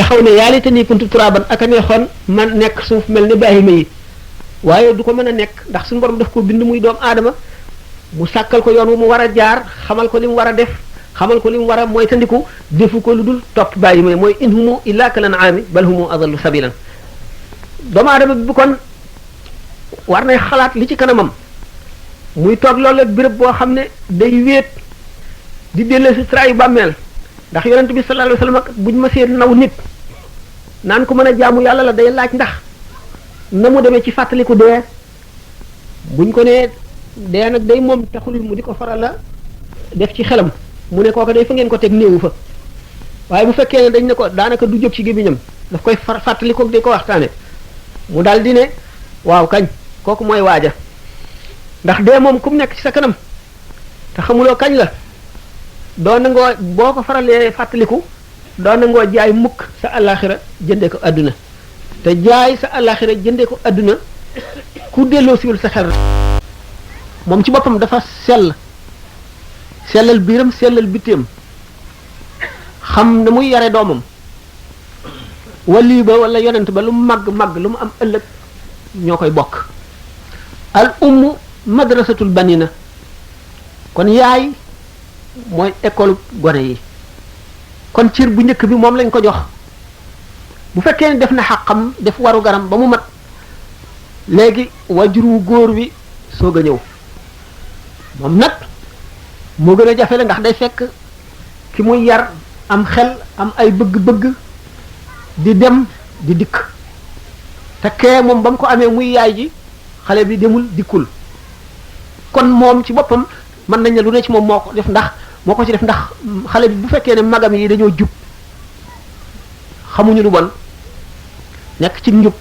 taxaw ne yaa laytanii kuntu turaaban ak a neexoon man nekk suuf mel ne baahima yi waaye du ko mën a nekk ndax suñu borom daf ko bind muy doomu aadama mu sàkkal ko yoon wu mu war a jaar xamal ko li mu war a def xamal ko li mu war a moytandiku defu ko lu dul topp baahima yi mooy in humu illa kal an'aami bal humu adallu sabilan doomu aadama bi kon war nay xalaat li ci kanamam muy toog loolu ak béréb boo xam ne day wéet di dellee si trayu bàmmeel ndax yonent bi sallallahu alayhi wasallam buñ ma see naw nit naan ko mën a jaamu yàlla la day laaj ndax na mu demee ci fàttaliku dee buñ ko nee dee nag day moom taxul mu di ko faral la def ci xelam mu ne kooka day fa ngeen ko teg néewu fa waaye bu fekkee ne dañ ne ko daanaka du jóg ci gémmiñam daf koy fàttaliku di ko waxtaane mu daal di ne waaw kañ kooku mooy waaja ndax dee moom ku mu nekk ci sa kanam te xamuloo kañ la doo nangoo boo ko faralee fàttaliku doo nangoo jaay mukk sa àllaaxira jëndee ko adduna te jaay sa àllaaxira jëndee ko adduna ku delloo siwul sa xel moom ci boppam dafa sellal biiram sellal bitteem xam na muy yare doomam wali ba wala yonent ba lu mu màgg lu mu am ëllëg ñoo koy bokk al ummu madrasatul banina kon yaay mooy école gone yi kon cir bu njëkk bi moom lañ ko jox bu fekkee ne def na xàqam def waru garam ba mu mat léegi wajuru góor wi soog a ñëw moom nag moo gën a jafe la ndax day fekk ki muy yar am xel am ay bëgg-bëgg di dem di dikk te kee moom ba mu ko amee muy yaay ji xale bi demul dikkul kon moom ci boppam mën nañ ne lu ne ci moom moo ko ci def ndax xale bi bu fekkee ne magam yi dañoo jub xamuñu lu bon nekk ci njub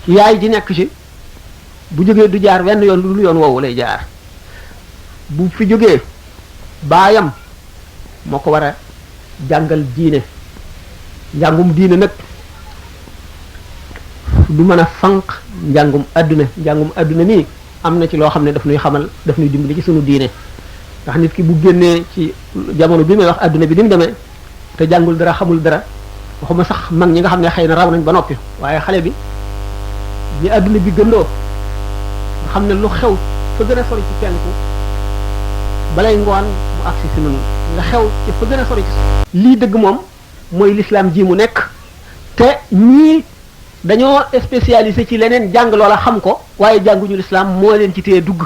yaay ji nekk ci bu jógee du jaar wenn yoon lu dul yoon woowu lay jaar bu fi jógee baayam moo ko war a jàngal diine njàngum diine nag du mën a fanq njàngum adduna nii am na ci loo xam ne daf nuy xamal daf nuy dimbali ci sunu diine ndax nit ki bu génnee ci jamono bi may wax adduna bi ni mu demee te jàngul dara xamul dara waxuma sax mag ñi nga xam ne xëy na raw nañ ba noppi waaye xale bi adduna bi gëndoo nga xam ne lu xew fa gën a sori ci penku balay ngoon mu agsi si nun nga xew ci fa gën a sori ci lii dëgg moom mooy l'islam ji mu nekk te ñii dañoo spécialisé ci leneen jàng loola xam ko waaye jànguñu l'islam moo leen ci téye dugg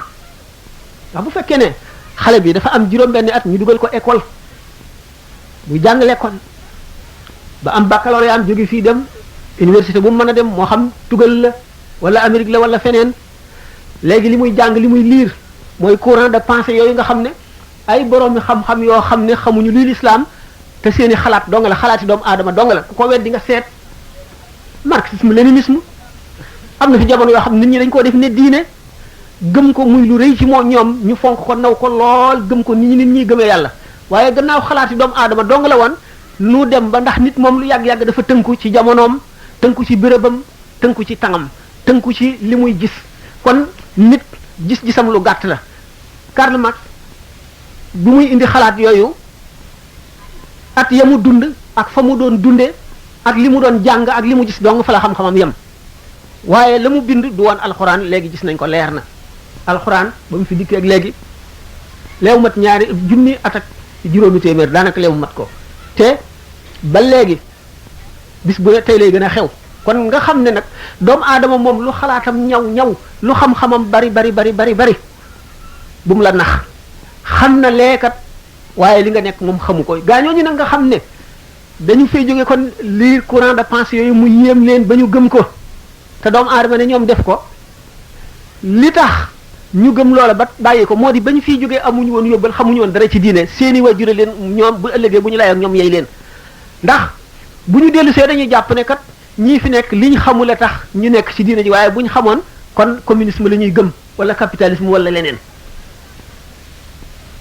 ndax bu fekkee ne xale bi dafa am juróom-benni at ñu dugal ko école muy jàng l'école ba am baccalauréat am jóge fii dem université bu mu mën a dem moo xam tugal la wala Amérique la wala feneen léegi li muy jàng li muy lire mooy courant de pensée yooyu nga xam ne ay boroomi xam-xam yoo xam ne xamuñu luy l'islam te seeni xalaat dong la xalaati doomu aadama dong la ku ko wet di nga seet marxisme léninisme am na fi jamono yoo xam ne nit ñi dañ koo def ne diine gëm ko muy lu rëy ci moom ñoom ñu fonk ko naw ko lool gëm ko nit ñi gëmee yàlla waaye gannaaw xalaati doomu aadama dong la woon nu dem ba ndax nit moom lu yàgg-yàgg dafa tënku ci jamonoom tënku ci bérébam tënku ci tangam tënku ci li muy gis kon nit gis-gisam lu gàtt la Karl Marx bu muy indi xalaat yooyu at ya mu dund ak fa mu doon dunde ak li mu doon jàng ak li mu gis dong fa la xam-xamam yem waaye la mu bind du woon alxuraan léegi gis nañ ko leer na alxuraan ba mu fi dikkee ak léegi leew mat ñaari junni at ak juróomi téeméer daanaka leew mat ko te ba léegi bis bu ne tey lay gën a xew kon nga xam ne nag doomu aadama moom lu xalaatam ñaw lu xam-xamam bari bu mu la nax xam na leekat waaye li nga nekk moom xamu ko gaañooñu nag nga xam ne dañu fay jóge kon lire courant de pensée yooyu mu yéem leen ba ñu gëm ko te doomu aadama ne ñoom def ko li tax ñu gëm loola ba bàyyi ko moo di ba ñu fiy jógee amuñu woon yóbbal xamuñu woon dara ci diine seeni wajure leen ñoom bu ëllëgee bu ñu lay ak ñoom yey leen ndax bu ñu dellu see dañuy jàpp ne kat ñii fi nekk li ñu xamul a tax ñu nekk ci diine ji waaye bu ñu xamoon kon communisme la ñuy gëm wala capitalisme wala leneen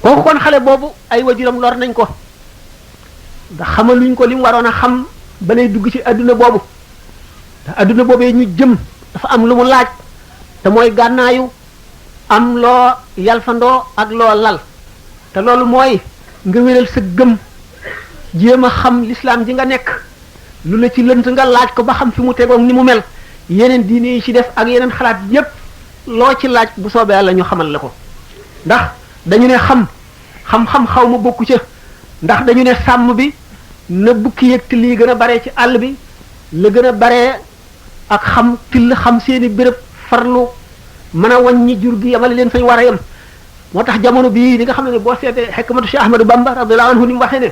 kooku kon xale boobu ay wajuram lor nañ ko ndax xamaluñ ko li mu waroon a xam ba lay dugg ci adduna boobu ndax adduna boobee ñu jëm dafa am lu mu laaj te mooy gànnaayu am loo yalfandoo ak loo lal te loolu mooy nga wéral sa gëm jéem a xam l'islam ji nga nekk lu la ci lënt nga laaj ko ba xam fi mu tegoom ni mu mel yeneen diine yi ci def ak yeneen xalaat yépp loo ci laaj bu soobee yàlla ñu xamal la ko ndax dañu ne xam-xam xaw ma bokku ca ndax dañu ne sàmm bi na bukki yëg till yi gën a baree ci àll bi la gën a baree ak xam till xam seeni béréb farlu mën a wàññi jur gi yamale leen fañ war a yem moo tax jamono bii li nga xam ne boo seetee xekmatu Cheikh Ahmadou Bamba radiyallahu anhu ni mu waxee ne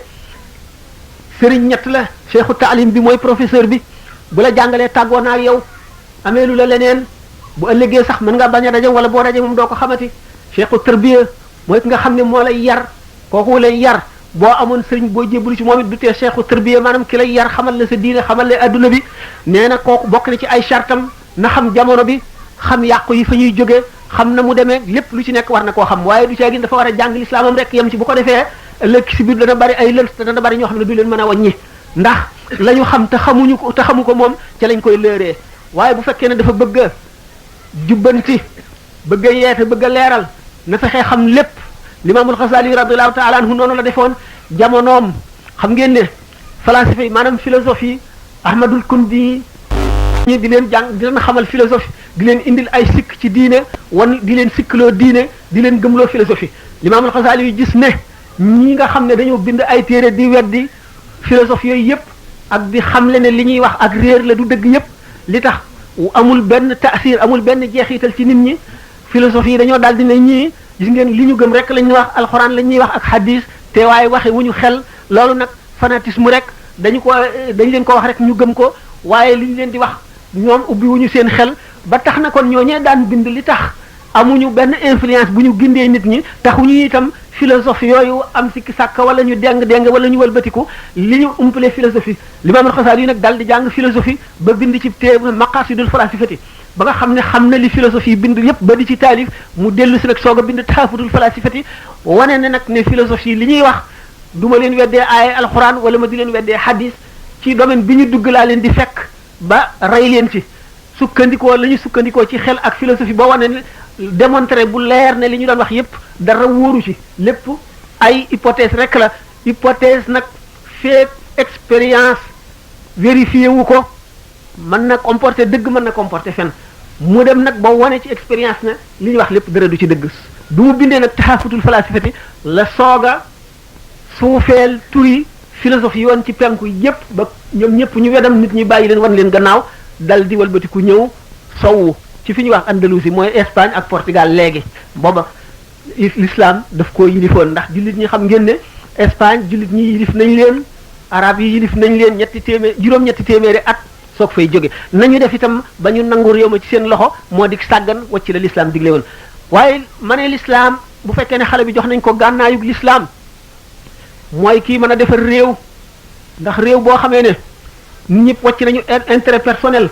sëriñ ñett la cheikhu taalim bi mooy professeur bi bu la jàngalee tàggoo na ak yow amee lu la leneen bu ëllëgee sax mën nga bañ a daje wala boo daje moom doo ko xamati cheikhu tarbiya mooy ki nga xam ne moo lay yar kooku lay yar boo amoon sëriñ boo jébbalu ci moom it du tee cheikhu tarbiya maanaam ki lay yar xamal la sa diine xamal la adduna bi nee na kooku bokk na ci ay chartam na xam jamono bi xam yàqu yi fa ñuy jógee xam na mu demee lépp lu ci nekk war na koo xam waaye du caagin dafa war a jàng lislaamam rek yem ci bu ko defee ëllëg si biir dana bari ay lënt te dana bari ñoo xam ne du leen mën a wàññi ndax la ñu xam te xamuñu ko te xamu ko moom ca lañ koy lëeree waaye bu fekkee ne dafa bëgg a jubbanti bëgg a yeete bëgg a leeral na fexee xam lépp limaamul Xasaali radiyallahu taala anhu noonu la defoon jamonoom xam ngeen ne falasifa yi maanaam philosophie Ahmadul Kundi ñi di leen jàng di leen xamal philosophie di leen indil ay sikk ci diine wan di leen sikkloo diine di leen gëmloo philosophie limaamul Xasaali yu gis ne ñi nga xam ne dañoo bind ay téere di weddi philosophie yooyu yëpp ak di xamle ne li ñuy wax ak réer la du dëgg yëpp li tax amul benn taasir amul benn jeexital ci nit ñi philosophie yi dañoo daal di ne ñii gis ngeen li ñu gëm rek la ñuy wax alxuraan la ñuy wax ak hadis te waaye waxe wu ñu xel loolu nag fanatisme rek dañ leen ko wax rek ñu gëm ko waaye li ñu leen di wax ñoom ubbi wu ñu seen xel ba tax na kon ñooñee daan bind li tax amuñu benn influence bu ñu gindee nit ñi taxuñu itam philosophie yooyu am sikki sàkk wala ñu deng wala ñu wëlbatiku li ñu umpale philosophie Limaam al-Xasaali yi nag dal di jàng philosophie ba bind ci téere maqaasidul falaasifati ba nga xam ne xam na li philosophie bind yépp ba di ci taalif mu dellu si nag soog a bind tahaafutul falaasifati wane ne nag ne philosophie li ñuy wax du ma leen weddee aaya alxuraan wala ma di leen weddee hadis ci domaine bi ñu dugg laa leen di fekk ba rey leen ci sukkandikoo la ñu sukkandikoo ci xel ak philosophie ba wane ne démontrer bu leer ne li ñu doon wax yépp dara wóoru ci lépp ay hypothèse rek la hypothèse nag feek expérience vérifié wu ko mën na comporter dëgg mën na comporter fen mu dem nag ba wane ci expérience ne li ñu wax lépp dara du ci dëgg du mu bindee nag tahaafutul falaasifati la sooga suufeel turi philosophie yoon ci penku yépp ba ñoom ñëpp ñu wedam nit ñi bàyyi leen wan leen gannaaw dal di walbatiku ñëw sowu ci fi ñuy wax Andalousie mooy Espagne ak Portugal léegi booba l'islam daf ko yilifoon ndax jullit ñi xam ngeen ne Espagne jullit ñi yilif nañ leen arab yi yilif nañ leen juróom-ñetti téeméeri at soog fay jóge nañu def itam ba ñu nangu réew ma ci seen loxo moo di sàggan wacc la l'islam digle woon waaye ma ne l'islam bu fekkee ne xale bi jox nañ ko gànnaayug l'islam mooy kii mën a defar réew ndax réew boo xamee ne nit ñëpp wàcc nañu intérêt personnel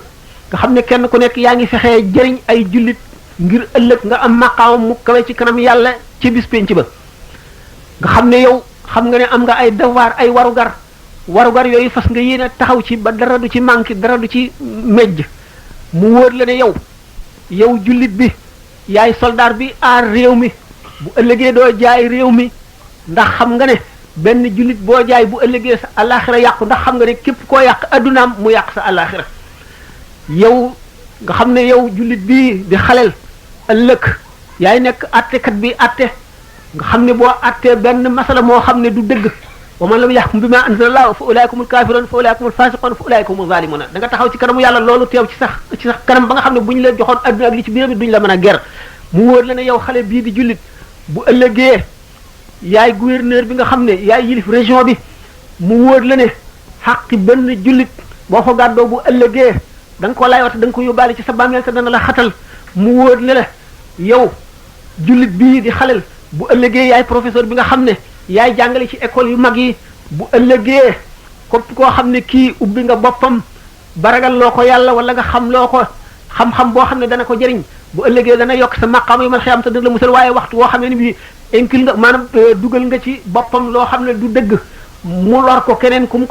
nga xam ne kenn ku nekk yaa ngi fexee jëriñ ay jullit ngir ëllëg nga am maqaam mu kawe ci kanam yàlla ci bis penc ba nga xam ne yow xam nga ne am nga ay devoir ay warugar yooyu fas nga yéene taxaw ci ba dara du ci manqué dara du ci mejj mu wóor la ne yow jullit bi yaay soldat bi aar réew mi bu ëllëgee doo jaay réew mi ndax xam nga ne benn jullit boo jaay bu ëllëgee sa alaxira yàqu ndax xam nga ne képp koo yàq addunaam mu yàq sa alaxira yow nga xam ne yow jullit bii di xaleel ëllëg yaay nekk attekat bi atte nga xam ne boo attee benn masala moo xam ne du dëgg wa man lam yaxkum bima anzalallahu fa ulaikumul kafirun fa ulaikumul fasiqun fa ulaikumul zalimuna da nga taxaw ci kanamu yàlla loolu teew ci sax kanam ba nga xam ne bu ñu la joxoon adduna ak li ci biiram duñ la mën a ger mu wóor la ne yow xale bii di jullit bu ëllëgee yaay gouverneur bi nga xam ne yaay yilif région bi mu wóor la ne xaqi benn jullit boo ko gàddoo bu ëllëgee da nga ko laywata da nga ko yóbbaale ci sa bàmmeel te dana la xatal mu wóor ne la yow jullit bii di xalel bu ëllëgee yaay professeur bi nga xam ne yaay jàngale ci école yu mag yi bu ëllëgee képp koo xam ne kii ubbi nga boppam baragal loo ko yàlla wala nga xam loo ko xam-xam boo xam ne dana ko jëriñ bu ëllëgee dana yokk sa maqaam yu man xiyam te dana la musal waaye waxtu woo xam ne ni bii inkil nga maanaam dugal nga ci boppam loo xam ne du dëgg mu lor ko keneen ku mu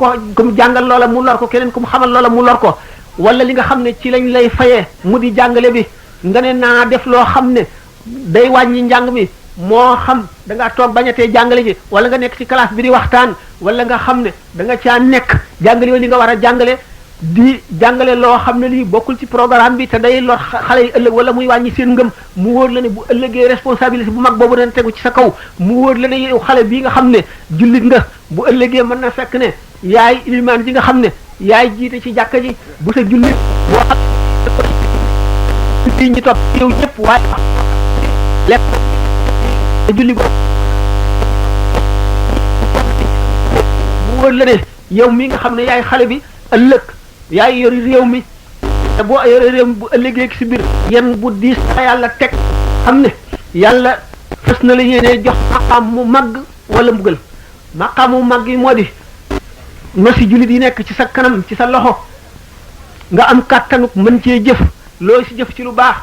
jàngal loola mu lor ko keneen ku mu xamal loola mu lor ko wala li nga xam ne ci lañ lay fayee mu di jàngale bi nga ne naa def loo xam ne day wàññi njàng mi moo xam da ngaa toog bañatee jàngale ji wala nga nekk ci classe bi di waxtaan wala nga xam ne da nga caa nekk jàngale li nga war a jàngale di jàngale loo xam ne lii bokkul ci programme bi te day lor xale yi ëllëg wala muy wàññi seen ngëm mu wóor la ne bu ëllëgee responsabilité bu mag boobu dana tegu ci sa kaw mu wóor la ne yow xale bii nga xam ne jullit nga bu ëllëgee mën na fekk ne yaay ilimaan ji nga xam ne yaay jiite ci jàkka ji bu sa jullit boo xam ñi topp yow ñëpp waaye lépp julli bu wóor la ne yow mi nga xam ne yaay xale bi ëllëg yaay yori réew mi te boo yori réew mi bu ëllëgee ci biir yenn bu diis la yàlla teg xam ne yàlla fës na la yéenee jox maqaam mu màgg wala mbugal maqaam mu màgg yi moo di nosi jullit yi nekk ci sa kanam ci sa loxo nga am kàttanuk mën cee jëf loo ci jëf ci lu baax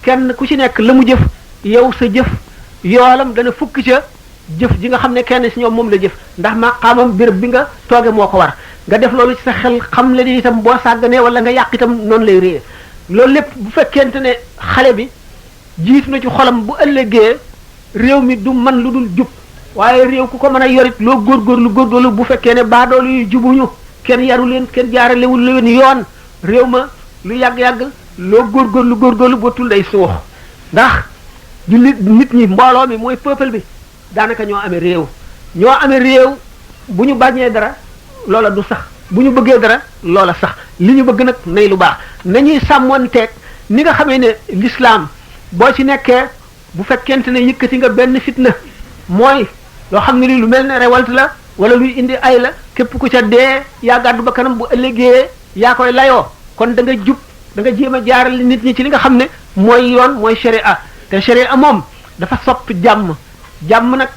kenn ku ci nekk la mu jëf yow sa jëf yoolam dana fukk ca jëf ji nga xam ne kenn ci ñoom moom la jëf ndax maqaamam béréb bi nga tooge moo ko war nga def loolu ci sa xel xam le ni itam boo sàgganee wala nga yàq itam noonu lay réer loolu lépp bu fekkente ne xale bi jiitu na ci xolam bu ëllëgee réew mi du man lu dul jub waaye réew ku ko mën a yorit loo góorgóorlu bu fekkee ne baadoolu yu jubuñu kenn yaru leen kenn jaaralewul leen yoon réew ma lu yàgg-yàgg loo góorgóorlu bootul day suux ndax jullit nit ñi mbooloo mi mooy peuple bi daanaka ñoo amee réew bu ñu bañee dara loola du sax bu ñu bëggee dara loola sax li ñu bëgg nag nay lu baax nañuy sàmmoonteeg ni nga xamee ne l'islam boo ci nekkee bu fekkente ne yëkkati nga benn fitna mooy loo xam ne lii lu mel ne révolte la wala luy indi ay la képp ku ca dee yaa gàddu ba kanam bu ëllëgee yaa koy layoo kon da nga jub da nga jéem a jaaral nit ñi ci li nga xam ne mooy yoon mooy sharia te sharia moom dafa sopp jàmm nag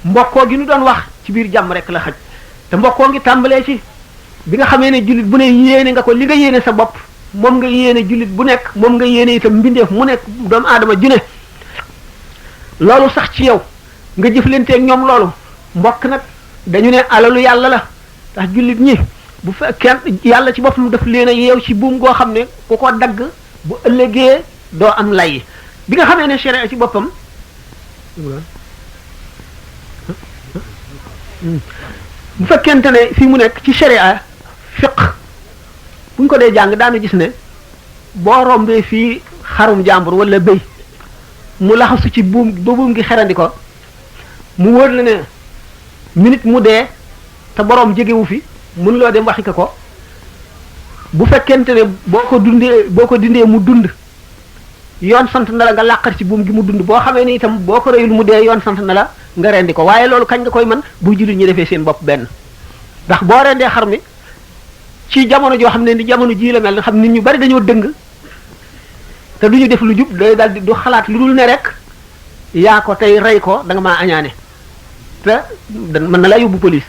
mbokkoo gi ñu doon wax ci biir jàmm rek la xaj te mbokkoo ngi tàmbalee ci bi nga xamee ne jullit bu ne yéene nga ko li nga yéene sa bopp moom nga yéene jullit bu nekk moom nga yéene itam mbindeef mu nekk doomu aadama ju ne loolu sax ci yow nga jëflanteeg ñoom loolu mbokk nag dañu ne alalu yàlla la ndax jullit ñi bu fekkee yàlla ci boppam daf leen a yeew ci buum goo xam ne ku ko dagg bu ëllëgee doo am lay bi nga xamee ne sharia ci boppam bu fekkente ne fii mu nekk ci sharia fiq bu ñu ko dee jàng daanu gis ne boo rombee fii xarum jàmbur wala béy mu laxasu ci buum ba buum gi xerandi ko mu wóor la ne minute mu dee te boroom jegewu fi mun loo dem waxi ko bu fekkente ne boo ko dindee mu dund yoon sant na la nga làqar ci buum gi mu dund boo xamee ni itam boo ko reyul mu dee yoon sant na la nga rendi ko waaye loolu kañ nga koy mën bu jullit ñi defee seen bopp benn ndax boo rendee xar mi ci jamono joo xam ne ni jamono jii la mel nga xam nit ñu bari dañoo dëng te du ñu def lu jub day daal di du xalaat lu dul ne rek yaa ko tey rey ko da nga maa añaane te mën na la yóbbu police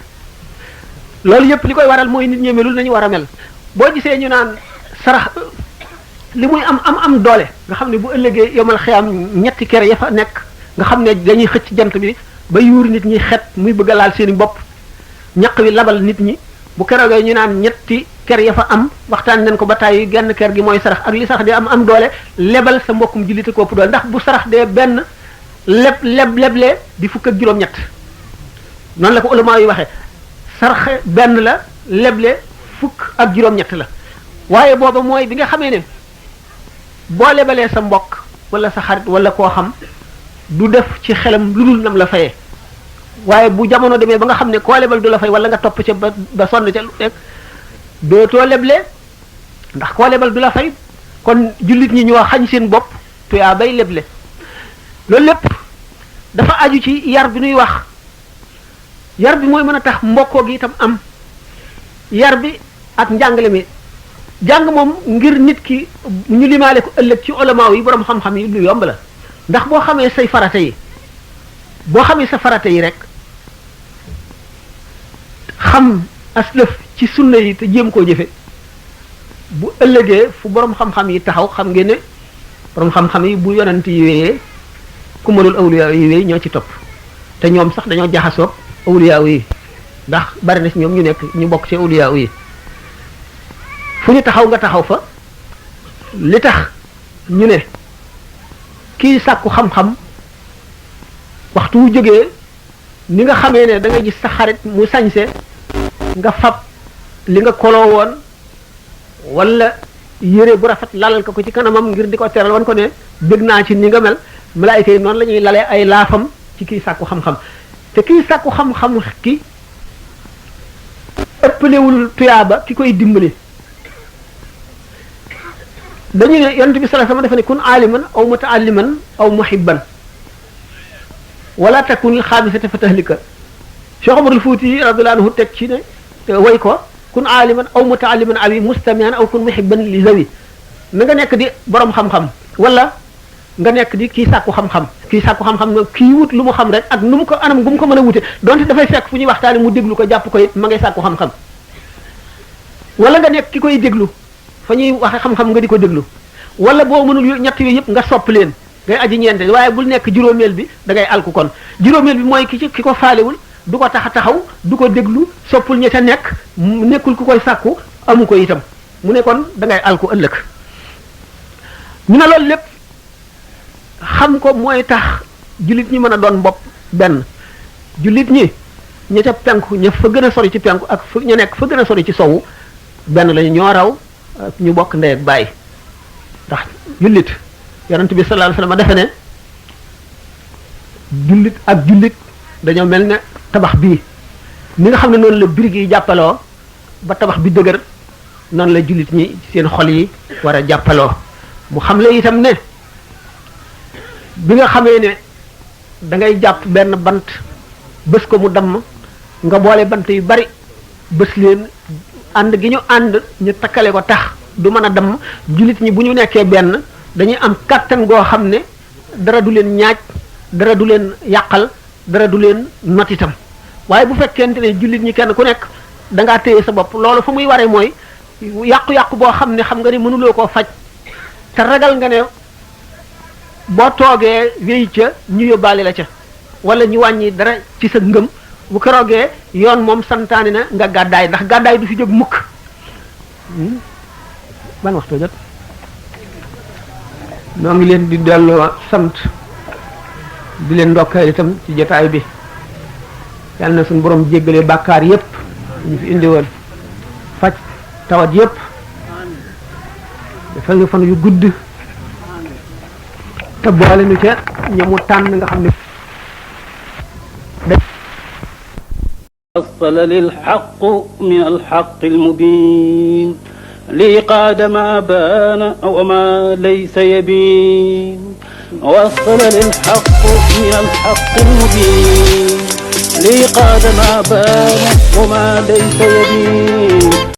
loolu yëpp li koy waral mooy nit ñi melul nañu war a mel boo gisee ñu naan sarax li muy am doole nga xam ne bu ëllëgee yomal xiyam ñetti kere ya fa nekk nga xam ne dañuy xëcc jant bi ba yuur nit ñi xet muy bëgg a laal seeni bopp ñaq wi labal nit ñi bu keroogee ñu naan ñetti ker ya fa am waxtaan nañ ko ba tàyyi genn ker gi mooy sarax ak li sarax di am doole lebal sa mbokkum jullite ko ëpp doole ndax bu sarax dee benn leblee di fukk ak juróom-ñett noonu la ko ulama yi waxee sarax benn la leble fukk ak juróom-ñett la waaye booba mooy bi nga xamee ne boo lebalee sa mbokk wala sa xarit wala koo xam du def ci xelam lu dul nam la fayee waaye bu jamono demee ba nga xam ne koo lebal du la fay wala nga topp ca ba sonn ca lu teg dootoo leble ndax koo lebal du la fay kon jullit ñi ñoo xañ seen bopp tuyaa bay leble loolu lépp dafa aju ci yar bi nuy wax yar bi mooy mën a tax mbokkoo gi itam am yar bi ak njàngale mi jàng moom ngir nit ki ñu limaale ko ëllëg ci ulamaaw yi borom xam-xam yi lu yomb la ndax boo xamee say farata yi boo xamee sa farata yi rek xam aslëf ci sunna yi te jéem koo jëfe bu ëllëgee fu borom xam-xam yi taxaw xam ngeen ne borom xam-xam yi bu yonent yi wéyee ku mënul awliya yi wéy ñoo ci topp te ñoom sax dañoo jaxasoog awliya yi ndax bari na ci ñoom ñu nekk ñu bokk ci awliya yi fu ñu taxaw nga taxaw fa li tax ñu ne kii sàkku xam-xam waxtu wu jógee ni nga xamee ne da nga gis sa xarit mu sañse nga fab li nga koloo woon wala yére bu rafet lalal ko ci kanamam ngir di ko teral wan ko ne bëgg naa ci ni nga mel malaayika yi noonu la ñuy lalee ay laafam ci kii sàkku xam-xam te kii sàkku xam-xam ki ëppalewul tuyaaba ki koy dimbali dañu ne yonent bi sallallahu alayhi wasallam dafa ne kun aaliman aw mutaalliman aw muhibban wala takunil xaabisata fa tahlika Cheikh Omarul Fuuti radiyallahu anhu teg ci ne way ko kun aaliman aw mutaalliman awi mustamian aw kun muhibban li zawi na nga nekk di borom xam-xam wala nga nekk di kii sàkku xam-xam kii sàkku xam-xam nga kii wut lu mu xam rek ak nu mu ko anam gu mu ko mën a wute donte dafay fekk fu ñuy waxtaane mu déglu ko jàpp ko it ma ngay sàkku xam-xam wala nga nekk ki koy déglu fa ñuy waxe xam-xam nga di ko déglu wala boo mënul ñett yooyu yëpp nga sopp leen ngay aji ñeente waaye bul nekk juróomeel bi da ngay alku kon juróomeel bi mooy ki ko faalewul du ko tax a taxaw du ko déglu soppul ña ca nekk nekkul ku koy sàkku amu ko itam mu ne kon da ngay alku ëllëg ñu ne loolu lépp xam ko mooy tax jullit ñi mën a doon bopp benn jullit ñi ña ca penku ña fa gën a sori ci penku ak ña nekk fa gën a sori ci sowu benn lañu ñoo raw ñu bokk ndey ak baay ndax jullit yonent bi sallallahu alayhi wasallam defe ne jullit ak jullit dañoo mel ne tabax bii ni nga xam ne noonu la birig yi jàppaloo ba tabax bi dëgër noonu la jullit ñi seen xol yi war a jàppaloo mu xam le itam ne bi nga xamee ne da ngay jàpp benn bant bës ko mu damm nga boole bant yu bari bës leen ànd gi ñu ànd ñu takkale ko tax du mën a damm jullit ñi bu ñu nekkee benn dañuy am kàttan goo xam ne dara du leen ñaaj dara du leen yàqal dara du leen not itam waaye bu fekkente ne jullit ñi kenn ku nekk da ngaa téye sa bopp loolu fu muy waree mooy yàqu-yàqu boo xam ne xam nga ne mënuloo koo faj te ragal nga ne boo toogee wéy ca ñu yóbbaale la ca wala ñu wàññi dara ci sa ngëm bu keroogee yoon moom santaane na nga gàddaay ndax gàddaay du fi jóg mukk ban waxtu jot noo ngi leen di delloo sant di leen ndokkeel itam ci jotaay bi yàlla na suñu borom jéggalee bàkkaar yépp ñu fi indi woon faj tawat yépp defal ñu fan yu gudd te boole nu ca ñamu tànn nga xam ne وصل للحق من الحق المبين لقاد ما بان وما ليس يبين وصل للحق من الحق المبين لقاد ما بان وما ليس يبين